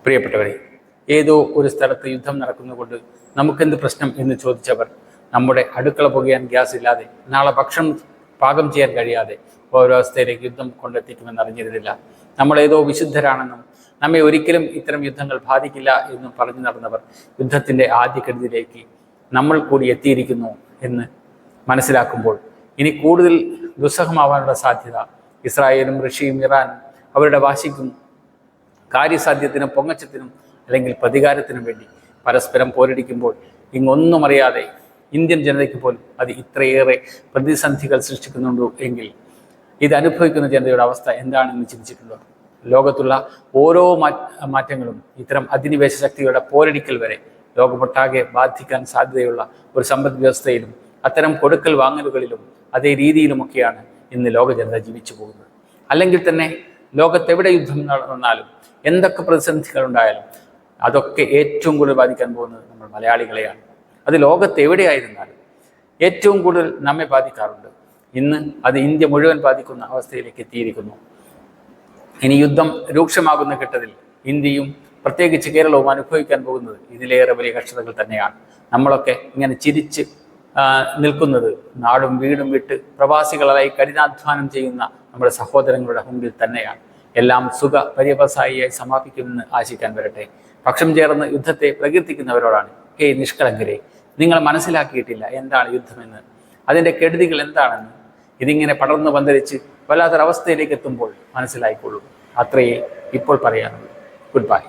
പ്രിയപ്പെട്ടവരെ, ഏതോ ഒരു സ്ഥലത്ത് യുദ്ധം നടക്കുന്നതുകൊണ്ട് നമുക്കെന്ത് പ്രശ്നം എന്ന് ചോദിച്ചവർ നമ്മുടെ അടുക്കള പുകയാൻ ഗ്യാസ് ഇല്ലാതെ, നാളെ ഭക്ഷണം പാകം ചെയ്യാൻ കഴിയാതെ ഓരോ അവസ്ഥയിലേക്ക് യുദ്ധം കൊണ്ടെത്തിക്കുമെന്ന് അറിഞ്ഞിരുന്നില്ല. നമ്മളേതോ വിശുദ്ധരാണെന്നും നമ്മെ ഒരിക്കലും ഇത്തരം യുദ്ധങ്ങൾ ബാധിക്കില്ല എന്നും പറഞ്ഞു നടന്നവർ യുദ്ധത്തിൻ്റെ ആദ്യകെടുതിയിലേക്ക് നമ്മൾ കൂടി എത്തിയിരിക്കുന്നു എന്ന് മനസ്സിലാക്കുമ്പോൾ ഇനി കൂടുതൽ ദുസ്സഹമാവാനുള്ള സാധ്യത ഇസ്രായേലും റഷ്യയും ഇറാനും അവരുടെ വാശിക്കും കാര്യസാധ്യത്തിനും പൊങ്ങച്ചത്തിനും അല്ലെങ്കിൽ പ്രതികാരത്തിനും വേണ്ടി പരസ്പരം പോരടിക്കുമ്പോൾ ഇങ്ങൊന്നും അറിയാതെ ഇന്ത്യൻ ജനതയ്ക്ക് പോലും അത് ഇത്രയേറെ പ്രതിസന്ധികൾ സൃഷ്ടിക്കുന്നുണ്ടോ എങ്കിൽ ഇത് അനുഭവിക്കുന്ന ജനതയുടെ അവസ്ഥ എന്താണെന്ന് ചിന്തിച്ചിട്ടുണ്ടോ? ലോകത്തുള്ള ഓരോ മാറ്റങ്ങളും ഇത്തരം അധിനിവേശ ശക്തികളുടെ പോരടിക്കൽ വരെ ലോകമൊട്ടാകെ ബാധിക്കാൻ സാധ്യതയുള്ള ഒരു സമ്പദ് വ്യവസ്ഥയിലും അത്തരം കൊടുക്കൽ വാങ്ങലുകളിലും അതേ രീതിയിലുമൊക്കെയാണ് ഇന്ന് ലോക ജനത ജീവിച്ചു പോകുന്നത്. അല്ലെങ്കിൽ തന്നെ ലോകത്തെവിടെ യുദ്ധം നടന്നാലും എന്തൊക്കെ പ്രതിസന്ധികൾ ഉണ്ടായാലും അതൊക്കെ ഏറ്റവും കൂടുതൽ ബാധിക്കാൻ പോകുന്നത് നമ്മൾ മലയാളികളെയാണ്. അത് ലോകത്ത് എവിടെയായിരുന്നാലും ഏറ്റവും കൂടുതൽ നമ്മെ ബാധിക്കാറുണ്ട്. ഇന്ന് അത് ഇന്ത്യ മുഴുവൻ ബാധിക്കുന്ന അവസ്ഥയിലേക്ക് എത്തിയിരിക്കുന്നു. ഇനി യുദ്ധം രൂക്ഷമാകുന്ന ഘട്ടത്തിൽ ഇന്ത്യയും പ്രത്യേകിച്ച് കേരളവും അനുഭവിക്കാൻ പോകുന്നത് ഇതിലേറെ വലിയ കഷ്ടതകൾ തന്നെയാണ്. നമ്മളൊക്കെ ഇങ്ങനെ ചിരിച്ച് നിൽക്കുന്നത് നാടും വീടും വിട്ട് പ്രവാസികളായി കഠിനാധ്വാനം ചെയ്യുന്ന നമ്മുടെ സഹോദരങ്ങളുടെ മുമ്പിൽ തന്നെയാണ്. എല്ലാം സുഖ പര്യവസായിയായി സമാപിക്കുമെന്ന് ആശിക്കാൻ വരട്ടെ. പക്ഷം ചേർന്ന് യുദ്ധത്തെ പ്രകീർത്തിക്കുന്നവരോടാണ്, ഹേ നിഷ്കളങ്കരെ, നിങ്ങൾ മനസ്സിലാക്കിയിട്ടില്ല എന്താണ് യുദ്ധമെന്ന്, അതിൻ്റെ കെടുതികൾ എന്താണെന്ന്. ഇതിങ്ങനെ പടർന്നു പന്തലിച്ച് വല്ലാത്തൊരവസ്ഥയിലേക്ക് എത്തുമ്പോൾ മനസ്സിലായിക്കൊള്ളൂ. അത്രയേ ഇപ്പോൾ പറയാനുള്ളൂ. Good bye.